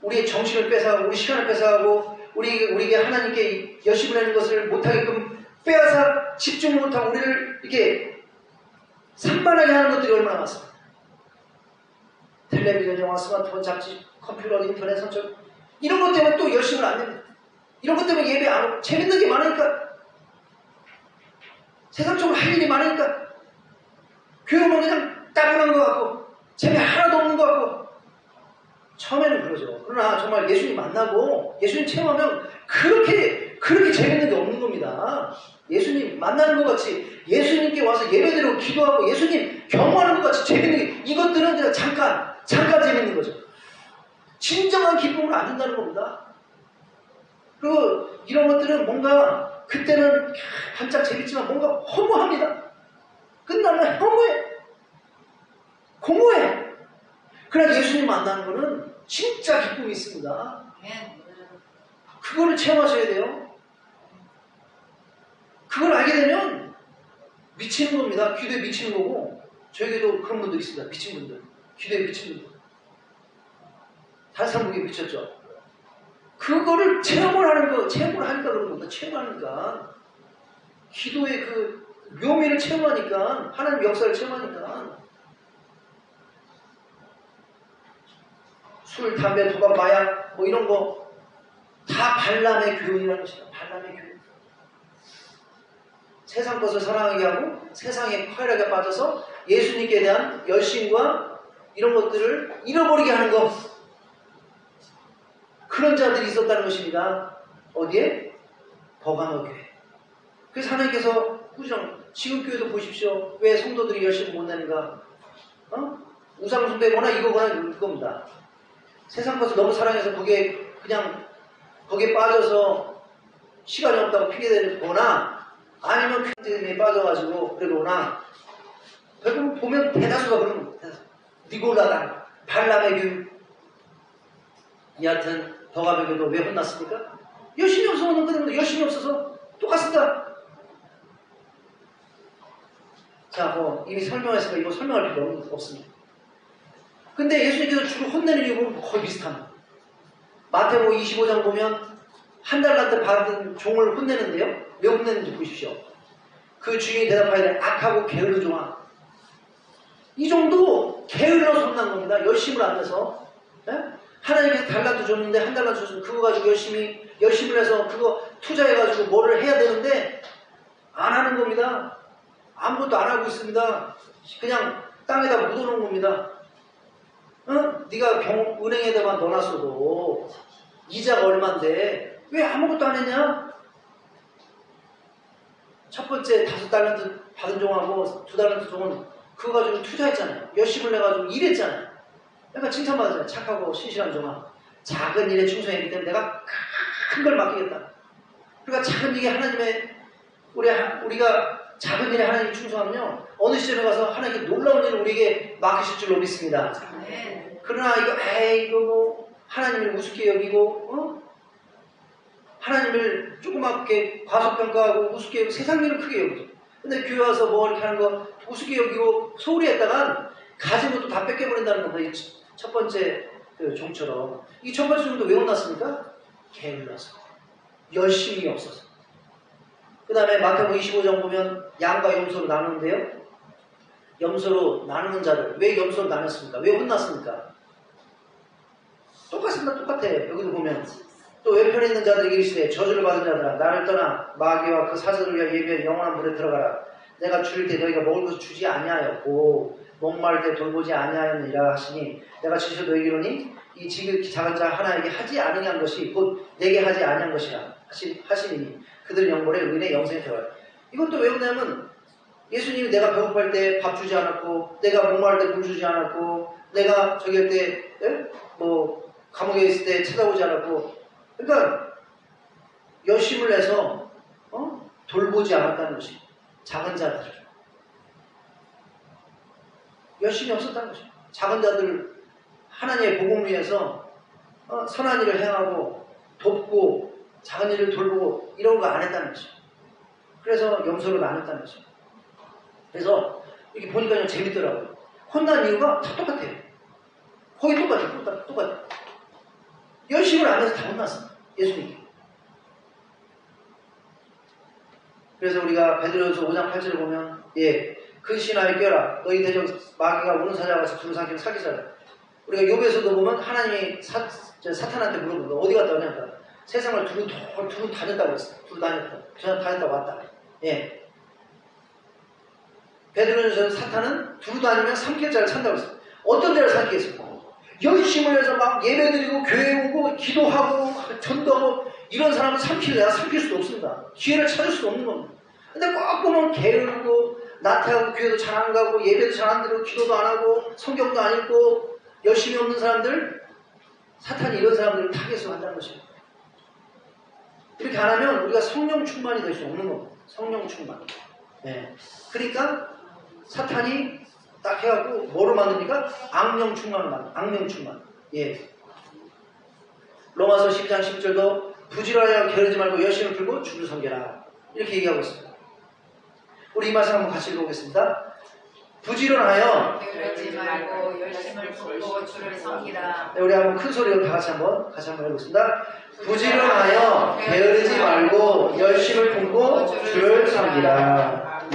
우리의 정신을 뺏어가고 우리 시간을 뺏어가고 우리에게 하나님께 열심히 하는 것을 못하게끔 빼앗아 집중 못하고 우리를 이렇게 산만하게 하는 것들이 얼마나 많습니다. 텔레비전, 영화, 스마트폰, 잡지, 컴퓨터, 인터넷, 선적 이런 것 때문에 또 열심을 안 냅니다. 이런 것 때문에 예배 안 오고 재밌는 게 많으니까, 세상적으로 할 일이 많으니까 교회 오면 그냥 따분한 것 같고 재미 하나도 없는 것 같고. 처음에는 그러죠. 그러나 정말 예수님 만나고 예수님 체험하면 그렇게 재밌는 게 없는 겁니다. 예수님 만나는 것 같이, 예수님께 와서 예배드리고 기도하고 예수님 경험하는 것 같이 재밌는 게, 이것들은 그냥 잠깐 재밌는 거죠. 진정한 기쁨을 안 준다는 겁니다. 그리고 이런 것들은 뭔가 그때는 반짝 재밌지만 뭔가 허무합니다. 끝나면 허무해. 공허해. 그러나 예수님 만나는 거는 진짜 기쁨이 있습니다. 그거를 체험하셔야 돼요. 그걸 알게 되면 미치는 겁니다. 기도에 미치는 거고, 저에게도 그런 분들이 있습니다. 미친 분들. 기도에 미친 분들. 다른 사람 보기에 미쳤죠. 그거를 체험을 하니까 그런 겁니다. 체험하니까. 기도의 그 묘미를 체험하니까, 하나님 역사를 체험하니까. 술, 담배, 도박, 마약 뭐 이런 거 다 발람의 교훈이라는 것입니다. 발람의 교훈. 세상 것을 사랑하게 하고 세상의 쾌락에 빠져서 예수님께 대한 열심과 이런 것들을 잃어버리게 하는 것. 그런 자들이 있었다는 것입니다. 어디에? 버가모 교회. 그래서 하나님께서 꾸준히, 지금 교회도 보십시오. 왜 성도들이 열심히 못 내는가? 우상숭배거나 이거거나 그겁니다. 세상 것을 너무 사랑해서 거기에 빠져서 시간이 없다고 핑계대거나, 아니면 쾌락에 빠져가지고 그러거나, 결국 보면 대다수가 그런 겁니다. 니골라당, 발람의 교육. 여하튼 버가모 교도 왜 혼났습니까? 열심히 없어서 혼난 거는 열심히 없어서 똑같습니다. 자, 이미 설명했으니까 이거 설명할 필요 없습니다. 근데 예수님께서 주로 혼내는 이유는 거의 비슷합니다. 마태복음 25장 보면 한 달란트 받은 종을 혼내는데요. 왜 혼내는지 보십시오. 그 주인이 대답하기를 악하고 게으른 종아. 이 정도 게을러서 혼난 겁니다. 열심을 안 해서. 하나님께서 달란트 줬는데, 한 달란트 줬으면 그거 가지고 열심을 해서 그거 투자해가지고 뭐를 해야 되는데 안 하는 겁니다. 아무것도 안 하고 있습니다. 그냥 땅에다 묻어놓은 겁니다. 네가 은행에다만 넣어놨어도 이자가 얼만데 왜 아무것도 안 했냐? 첫 번째 5달란트 받은 종하고 2달란트 종은 그거 가지고 투자했잖아요. 열심을 해가지고 일했잖아요. 약간 칭찬받았잖아요. 착하고 신실한 종아. 작은 일에 충성했기 때문에 내가 큰 걸 맡기겠다. 그러니까 작은 일에 하나님의 우리가 작은 일에 하나님 충성하면요 어느 시점에 가서 하나님께 놀라운 일을 우리에게 맡기실 줄로 믿습니다. 그러나 이거 뭐 하나님을 우습게 여기고 하나님을 조그맣게 과소평가하고 우습게 여기고 세상 일을 크게 여기죠. 근데 교회 와서 뭐 이렇게 하는 거 우습게 여기고 소홀히 했다간 가진 것도 다 뺏겨버린다는 겁니다. 이 첫 번째 그 종처럼. 이 첫 번째 종도 왜 혼났습니까? 게을러서. 열심히 없어서. 그 다음에 마태복음 25장 보면 양과 염소로 나누는데요. 염소로 나누는 자들. 왜 염소로 나눴습니까? 왜 혼났습니까? 똑같습니다. 똑같아요. 여기도 보면. 또 왼편에 있는 자들에게 이르시되 저주를 받은 자들아 나를 떠나 마귀와 그 사자들을 위하여 예비한 영원한 물에 들어가라. 내가 줄일 때 너희가 먹을 것을 주지 아니하였고 목마를 때 돌보지 아니하였느니라 하시니 내가 진실로 너희에게로니 이 지극히 작은 자 하나에게 하지 아니한 것이 곧 내게 하지 아니한 것이라 하시니 그들 영벌에 의인의 영생이 되어라. 이것도 왜 그러냐면 예수님이 내가 배고플 때 밥 주지 않았고 내가 목마를 때 물 주지 않았고 내가 저기 할 때 뭐 감옥에 있을 때 찾아오지 않았고 그러니까 열심을 내서 돌보지 않았다는 것이 작은 자들 열심히 없었다는 것이 작은 자들 하나님의 복음을 위해서 선한 일을 행하고 돕고 작은 일을 돌보고 이런 거 안 했다는 것이 그래서 염소로 나눴다는 것이 그래서 이렇게 보니까 재밌더라고요. 혼난 이유가 다 똑같아요. 거의 똑같아요. 열심을 안 해서 다 혼났습니다. 예수님께. 그래서 우리가 베드로전서 5장 8절을 보면 근신하여 껴라. 너희 대적 마귀가 우는 사자와 같이 두루 삼키는 사기자라. 우리가 욥에서도 보면 하나님이 사탄한테 물어보는 어디 갔다 오냐니까 세상을 두루 다녔다고 했어요. 두루 다녔다고 왔다. 베드로전서는 사탄은 두루 다니면 삼킬 자를 찬다고 했어요. 어떤 자를 삼키겠습니까? 열심을 해서 막 예배드리고 교회 오고 기도하고 전도하고 이런 사람은 삼킬 수도 없습니다. 기회를 찾을 수도 없는 겁니다. 근데 꼭 보면 게으르고 나태하고 교회도 잘 안 가고 예배도 잘 안 드리고 기도도 안 하고 성경도 안 읽고 열심히 없는 사람들 사탄이 이런 사람들을 타겟으로 한다는 것입니다. 이렇게 안 하면 우리가 성령 충만이 될 수 없는 겁니다. 성령 충만. 그러니까 사탄이 딱 해갖고 뭐로 만드니까 악령 충만을 만든다. 악령 충만. 로마서 12장 10절도 부지런하여 게으르지 말고 열심히 풀고 주를 섬겨라. 이렇게 얘기하고 있습니다. 우리 이 말씀 한번 같이 읽어보겠습니다. 부지런하여 게으르지 말고 열심을 품고 주를 섬기라. 우리 한번 큰 소리로 다 같이 한번 해보겠습니다. 부지런하여 게으르지 말고 열심을 품고 주를 섬기라.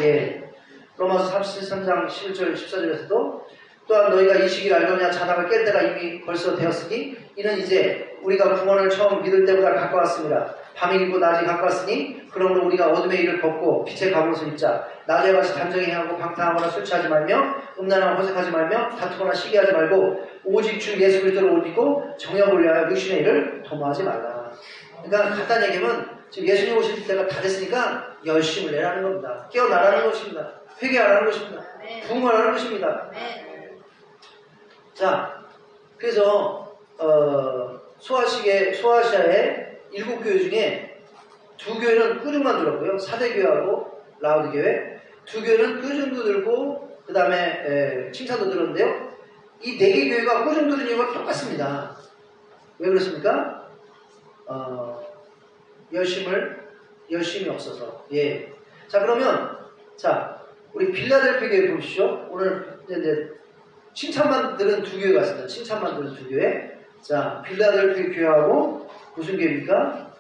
로마서 33장 11절 14절에서도 또한 너희가 이 시기를 알거냐 자다가 깰 때가 이미 벌써 되었으니 이는 이제 우리가 구원을 처음 믿을 때보다 가까웠습니다. 밤이 길고 낮이 가까웠으니 그러므로 우리가 어둠의 일을 벗고 빛의 갑옷을 입자. 낮에 같이 단정히 행하고 방탕하거나 술 취하지 말며 음란하고 호색하지 말며 다투거나 시기하지 말고 오직 주 예수 그리스도를 옷 입고 정욕을 위하여 육신의 일을 도모하지 말라. 그러니까 간단히 얘기하면 지금 예수님 오실 때가 다 됐으니까 열심을 내라는 겁니다. 깨어나라는 것입니다. 회개하라는 것입니다. 부흥하라는 것입니다. 자, 그래서 소아시아의 7교회 중에 2교회는 꾸중만 들었고요. 사대교회하고 라우드교회. 2교회는 꾸중도 들고 그 다음에 칭찬도 들었는데요. 이 4개 교회가 꾸중 들은 이유가 똑같습니다. 왜 그렇습니까? 열심이 없어서. 자, 그러면 우리 빌라델피아 교회 보시죠. 오늘 이제 칭찬만 들은 2교회가 있습니다. 칭찬만 들은 2교회. 자, 빌라델피아 교회하고 무슨 교회입니까?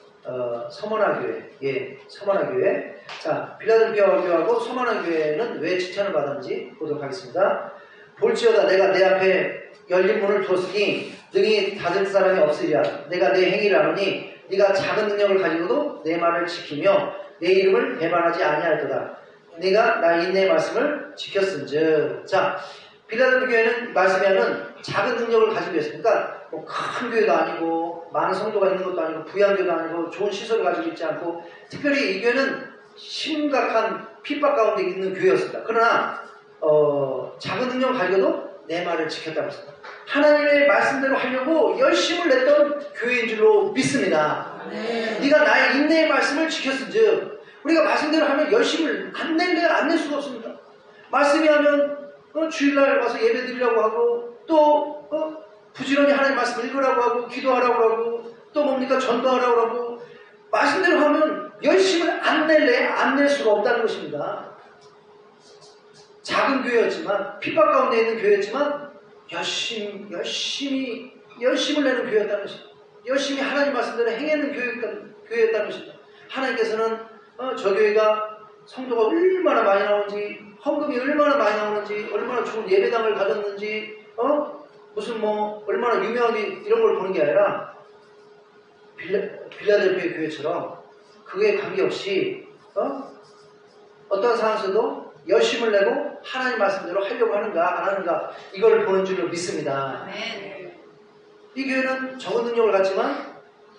서머나 교회. 서머나 교회. 자, 빌라델피아 교회하고 서머나 교회는 왜 칭찬을 받았는지 보도록 하겠습니다. 볼지어다 내가 내 앞에 열린 문을 두었으니 능히 닫을 사람이 없으리라. 내가 내 행위를 아노니 네가 작은 능력을 가지고도 내 말을 지키며 내 이름을 배반하지 아니하였도다. 네가 나 인내의 말씀을 지켰은즉. 자, 빌라델피아 교회는 말씀하면 작은 능력을 가지고 있으니까 뭐 큰 교회도 아니고 많은 성도가 있는 것도 아니고 부양교도 아니고 좋은 시설을 가지고 있지 않고 특별히 이 교회는 심각한 핍박 가운데 있는 교회였습니다. 그러나 작은 능력을 가지고도 내 말을 지켰다고 했습니다. 하나님의 말씀대로 하려고 열심을 냈던 교회인 줄로 믿습니다. 네가 나의 인내의 말씀을 지켰은즉 우리가 말씀대로 하면 열심을 안 낼 수가 없습니다. 말씀이 하면 주일날 와서 예배 드리라고 하고 또 부지런히 하나님 말씀 읽으라고 하고 기도하라고 하고 또 뭡니까 전도하라고 하고 말씀대로 하면 열심을 안 낼 수가 없다는 것입니다. 작은 교회였지만 핍박 가운데 있는 교회였지만 열심을 내는 교회였다는 것입니다. 열심히 하나님 말씀대로 행하는 교회였다는 것입니다. 하나님께서는 저 교회가 성도가 얼마나 많이 나오는지 헌금이 얼마나 많이 나오는지 얼마나 좋은 예배당을 가졌는지 무슨 얼마나 유명하게 이런 걸 보는 게 아니라 빌라델피아 교회처럼 그에 관계없이 어떤 상황에서도 열심을 내고 하나님 말씀대로 하려고 하는가 안 하는가 이걸 보는 줄로 믿습니다. 이 교회는 적은 능력을 갖지만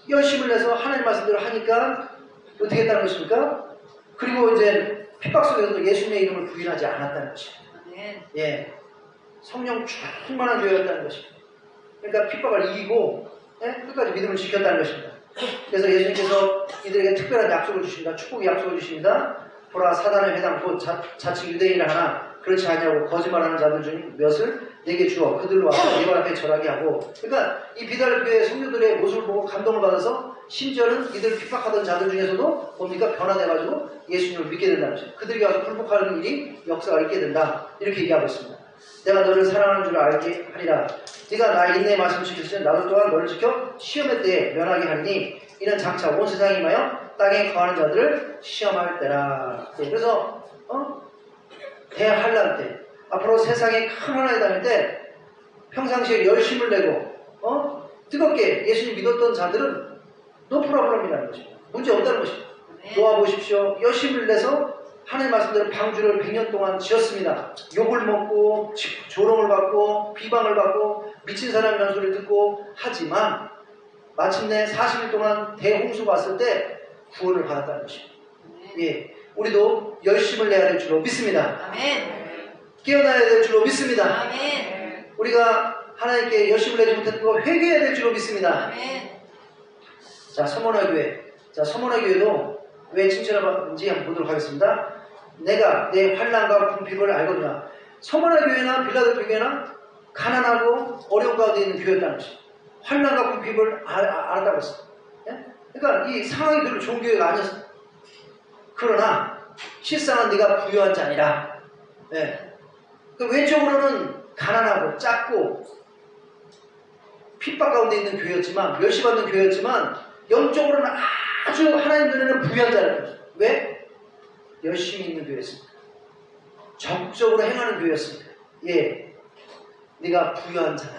열심을 내서 하나님 말씀대로 하니까 어떻게 했다는 것입니까? 그리고 이제 핍박 속에서도 예수님의 이름을 부인하지 않았다는 것입니다. 예, 성령 충만한 교회였다는 것입니다. 그러니까 핍박을 이기고 끝까지 믿음을 지켰다는 것입니다. 그래서 예수님께서 이들에게 특별한 약속을 주십니다. 축복의 약속을 주십니다. 보라 사단의 회당 곧 자칭 유대인이라 하나 그렇지 않냐고 거짓말하는 자들 중 몇을 내게 주어 그들로 와서 예발 앞에 절하게 하고 그러니까 이 비달교회 성도들의 모습을 보고 감동을 받아서 심지어는 이들을 핍박하던 자들 중에서도 뭡니까 변화돼가지고 예수님을 믿게 된다는 것입니다. 그들에게 와서 굴복하는 일이 역사가 있게 된다 이렇게 얘기하고 있습니다. 내가 너를 사랑하는 줄 알게 하리라. 네가 나의 인내의 말씀을 지켰으니 나도 또한 너를 지켜 시험의 때에 면하게 하리니 이는 장차 온 세상에 임하여 땅에 거하는 자들을 시험할 때라. 그래서 대환란 때 앞으로 세상에 큰 환란이 다닐 때 평상시에 열심을 내고 뜨겁게 예수님 믿었던 자들은 노프로블럼이라는 것입니다. 문제 없다는 것입니다. 놓아보십시오. 열심을 내서 하나님 말씀대로 방주를 100년 동안 지었습니다. 욕을 먹고 조롱을 받고 비방을 받고 미친 사람이라는 소리를 듣고 하지만 마침내 40일 동안 대홍수가 왔을 때 구원을 받았다는 것입니다. 예, 우리도 열심을 내야 될 줄로 믿습니다. 아멘. 깨어나야 될 줄로 믿습니다. 아멘. 우리가 하나님께 열심을 내지 못했던 거 회개해야 될 줄로 믿습니다. 아멘. 자, 서머나 교회. 자, 서머나 교회도 왜 칭찬을 받는지 한번 보도록 하겠습니다. 내가 내 환난과 궁핍을 알거니와. 서머나 교회나 빌라델피아 교회나 가난하고 어려운 가운데 있는 교회였다는 것입니다. 환난과 궁핍을 알았다고 했습니다. 예? 그러니까 이 상황이 별로 좋은 교회가 아니었습니다. 그러나 실상은 네가 부유한 자니라. 예. 그 외적으로는 가난하고 작고 핍박 가운데 있는 교회였지만 멸시받는 교회였지만 영적으로는 아주 하나님 눈에는 부유한 자라는 거죠. 왜? 열심히 있는 교회였습니다. 적극적으로 행하는 교회였습니다. 예, 네가 부유한 자다.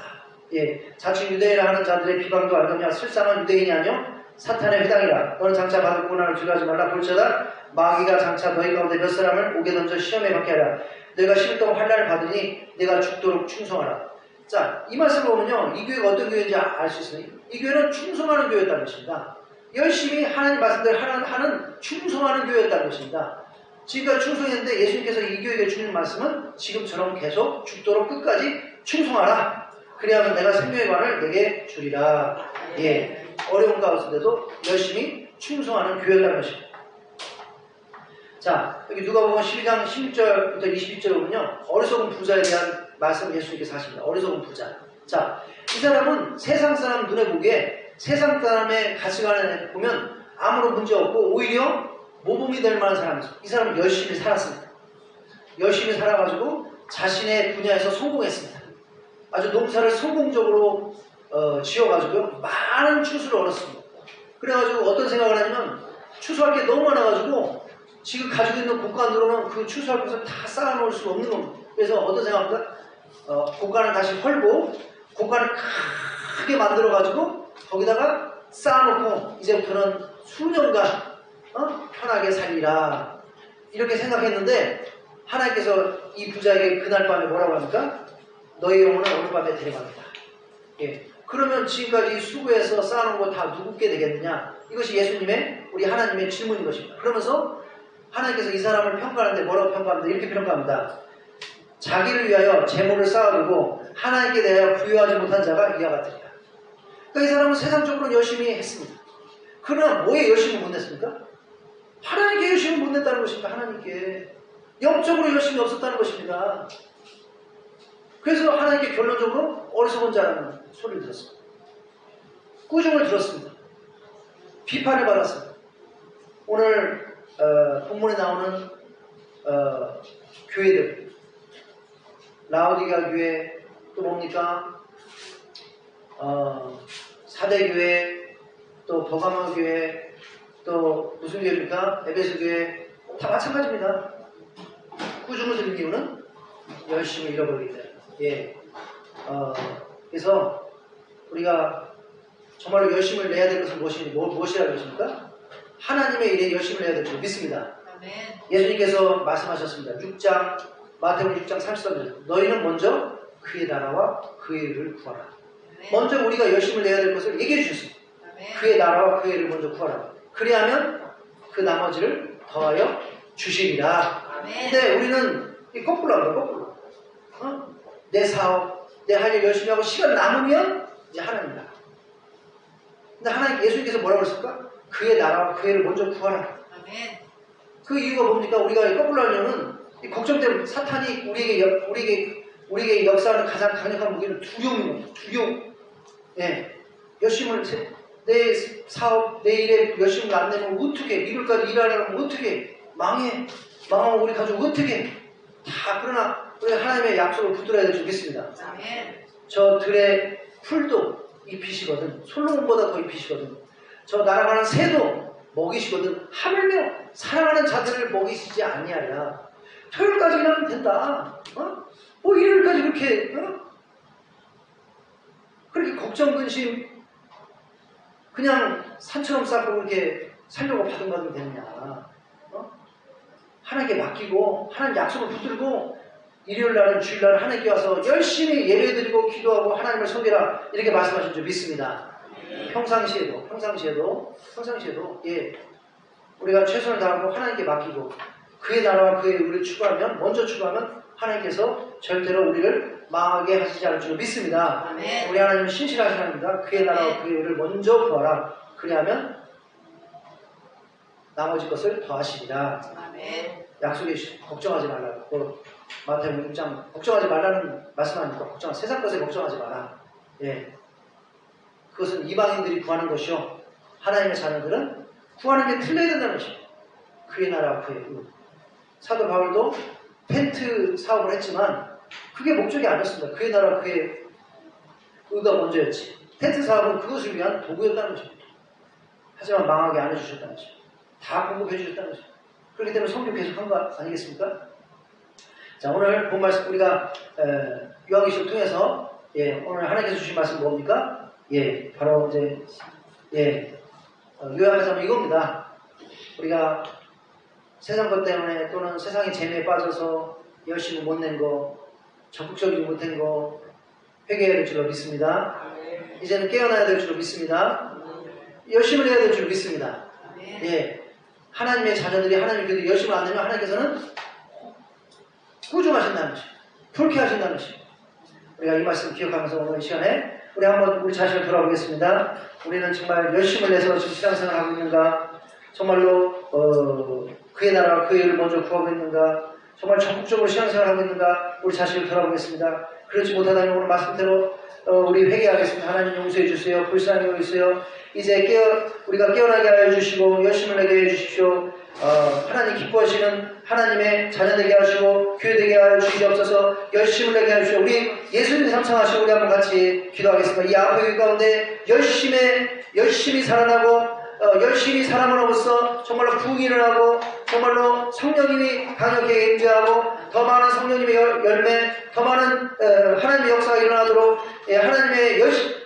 예, 자칭 유대인이라 하는 자들의 비방도 알거냐. 실상은 유대인이 아니요 사탄의 회당이라. 너는 장차 받을 고난을 두려워하지 말라. 볼지어다 마귀가 장차 너희 가운데 몇 사람을 옥에 던져 시험에 받게 하라. 너희가 10일 동안 환난을 받으니 내가 죽도록 충성하라. 자, 이 말씀을 보면요, 이 교회가 어떤 교회인지 알 수 있어요. 이 교회는 충성하는 교회였다는 것입니다. 열심히 하나님 말씀대로 하는 충성하는 교회였다는 것입니다. 지금까지 충성했는데 예수님께서 이 교회에게 주는 말씀은 지금처럼 계속 죽도록 끝까지 충성하라. 그래야만 내가 생명의 관을 내게 주리라. 예, 어려운 가운데도 열심히 충성하는 교회였다는 것입니다. 자, 여기 누가복음 12장 16절부터 22절에 보면요, 어리석은 부자에 대한 말씀을 예수님께서 하십니다. 어리석은 부자. 자, 이 사람은 세상 사람 눈에 보기에 세상 사람의 가치관에 보면 아무런 문제 없고 오히려 모범이 될 만한 사람이죠. 이 사람은 열심히 살았습니다. 열심히 살아가지고 자신의 분야에서 성공했습니다. 아주 농사를 성공적으로 지어가지고 많은 추수를 얻었습니다. 그래가지고 어떤 생각을 하냐면 추수할 게 너무 많아가지고 지금 가지고 있는 곡간으로는 그 추수할 것을 다 쌓아놓을 수 없는 겁니다. 그래서 어떤 생각합니까? 곡간을 다시 헐고 곡간을 크게 만들어가지고 거기다가 쌓아놓고 이제부터는 수년간 편하게 살리라 이렇게 생각했는데 하나님께서 이 부자에게 그날 밤에 뭐라고 합니까? 너희 영혼은 오늘 밤에 데려갑니다. 예. 그러면 지금까지 수고해서 쌓아놓은 거 다 누구께 되겠느냐? 이것이 예수님의 우리 하나님의 질문인 것입니다. 그러면서 하나님께서 이 사람을 평가하는데 뭐라고 평가합니다? 이렇게 평가합니다. 자기를 위하여 재물을 쌓아두고 하나님께 대하여 부유하지 못한 자가 이와 같으리라. 그러니까 이 사람은 세상적으로 열심히 했습니다. 그러나 뭐에 열심히 못 냈습니까? 하나님께 열심히 못 냈다는 것입니다. 하나님께. 영적으로 열심히 없었다는 것입니다. 그래서 하나님께 결론적으로 어리석은 자라는 소리를 들었습니다. 꾸중을 들었습니다. 비판을 받았습니다. 오늘 본문에 나오는 교회들, 라오디가 교회, 또 뭡니까? 사대교회, 또 버가모 교회, 또 무슨 교회입니까? 에베소 교회, 다 마찬가지입니다. 꾸중을 들은 이유는 열심을 잃어버리기 때문에. 예. 그래서 우리가 정말로 열심을 내야 될 것은 무엇이라고 하십니까? 하나님의 일에 열심을 내야 될 줄 믿습니다. 아멘. 예수님께서 말씀하셨습니다. 6장, 마태복음 6장 33절. 너희는 먼저 그의 나라와 그의 일을 구하라. 아멘. 먼저 우리가 열심을 내야 될 것을 얘기해 주셨습니다. 아멘. 그의 나라와 그의 일을 먼저 구하라. 그리하면 그 나머지를 더하여 주시리라. 아멘. 근데 우리는 거꾸로 합니다. 거꾸로. 내 사업, 내 할 일 열심히 하고 시간 남으면 이제 하나님이다. 근데 하나님, 예수님께서 뭐라고 했을까? 그의 나라와 그의 일을 먼저 구하라. 아멘. 그 이유가 뭡니까? 우리가 거꾸로 하려면 걱정 때문에 사탄이 우리에게 역사하는 가장 강력한 무기는 두려움입니다. 두려움. 예. 열심을, 내 사업, 내 일에 열심을 안 내면 어떻게, 이럴까지 일하려면 어떻게, 망하면 우리 가족 어떻게, 다, 그러나 우리 하나님의 약속을 붙들어야 될 줄 믿습니다. 아멘. 저 들의 풀도 잎이시거든. 솔로몬보다 더 잎이시거든. 저 날아가는 새도 먹이시거든. 하물며 사랑하는 자들을 먹이시지 아니하랴. 토요일까지 일하면 된다. 뭐 일요일까지 그렇게 그렇게 걱정 근심 그냥 산처럼 쌓고 그렇게 살려고 받으면 되느냐. 하나님께 맡기고 하나님 약속을 붙들고 일요일날은 주일날 하나님께 와서 열심히 예배드리고 기도하고 하나님을 섬기라 이렇게 말씀하신 줄 믿습니다. 평상시에도 예, 우리가 최선을 다하고 하나님께 맡기고 그의 나라와 그의 의를 추구하면 하나님께서 절대로 우리를 망하게 하시지 않을 줄 믿습니다. 아멘. 우리 하나님은 신실하신 하나님입니다. 그의 나라와 그의 의를 먼저 구하라. 그리하면 나머지 것을 더하시리라. 아멘. 약속해 주시고 걱정하지 말라고. 마태복음 6장 걱정하지 말라는 말씀하니까 세상 것에 걱정하지 마라. 예. 그것은 이방인들이 구하는 것이요. 하나님의 자녀들은 구하는 게 틀려야 된다는 것이죠. 그의 나라와 그의 의. 사도 바울도 텐트 사업을 했지만 그게 목적이 아니었습니다. 그의 나라와 그의 의가 먼저였지. 텐트 사업은 그것을 위한 도구였다는 것입니다. 하지만 망하게 안 해주셨다는 것입니다. 다 공급해 주셨다는 것입니다. 그렇기 때문에 성경 계속한 거 아니겠습니까? 자, 오늘 본 말씀 우리가 요한계시록 통해서 오늘 하나님께서 주신 말씀 뭡니까? 바로 이제 요약하자면 이겁니다. 우리가 세상 것 때문에 또는 세상의 재미에 빠져서 열심히 못 낸 거, 적극적이지 못한 거 회개해야 될 줄로 믿습니다. 이제는 깨어나야 될 줄로 믿습니다. 열심을 해야 될 줄로 믿습니다. 예, 하나님의 자녀들이 하나님께서 열심을 안 내면 하나님께서는 꾸중하신다는 것이, 불쾌하신다는 것이. 우리가 이 말씀 기억하면서 오늘 이 시간에 우리 한번 우리 자신을 돌아보겠습니다. 우리는 정말 열심을 내서 지금 신앙생활을 하고 있는가? 정말로 그의 나라와 그의 일을 먼저 구하고 있는가? 정말 적극적으로 신앙생활을 하고 있는가? 우리 자신을 돌아보겠습니다. 그렇지 못하다면 오늘 말씀대로 우리 회개하겠습니다. 하나님 용서해 주세요. 불쌍히 여기세요. 이제 우리가 깨어나게 하여 주시고 열심을 내게 해 주십시오. 하나님 기뻐하시는 하나님의 자녀되게 하시고 교회되게 하여 주시옵소서. 열심을 내게 하십시오. 우리 예수님 상상하시고 우리 한번 같이 기도하겠습니다. 이 아픔 가운데 열심히 살아나고 열심히 사람으로서 정말로 부흥일을 하고 정말로 성령님이 강력하게 임재하고 더 많은 성령님의 열매, 더 많은 하나님의 역사가 일어나도록 하나님의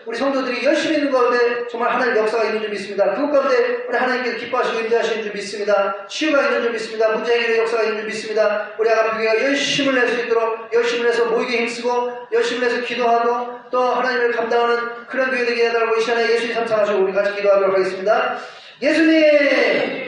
우리 성도들이 열심히 있는 가운데 정말 하나님의 역사가 있는 줄 믿습니다. 그 가운데 우리 하나님께서 기뻐하시고 임재하시는 줄 믿습니다. 치유가 있는 줄 믿습니다. 문제 해결의 역사가 있는 줄 믿습니다. 우리 아가평이가 열심을 낼 수 있도록 열심을 해서 모이게 힘쓰고 열심을 해서 기도하고 또 하나님을 감당하는 그런 교회 되게 해달라고 이 시간에 예수님 삼상하시고 우리 같이 기도하도록 하겠습니다. 예수님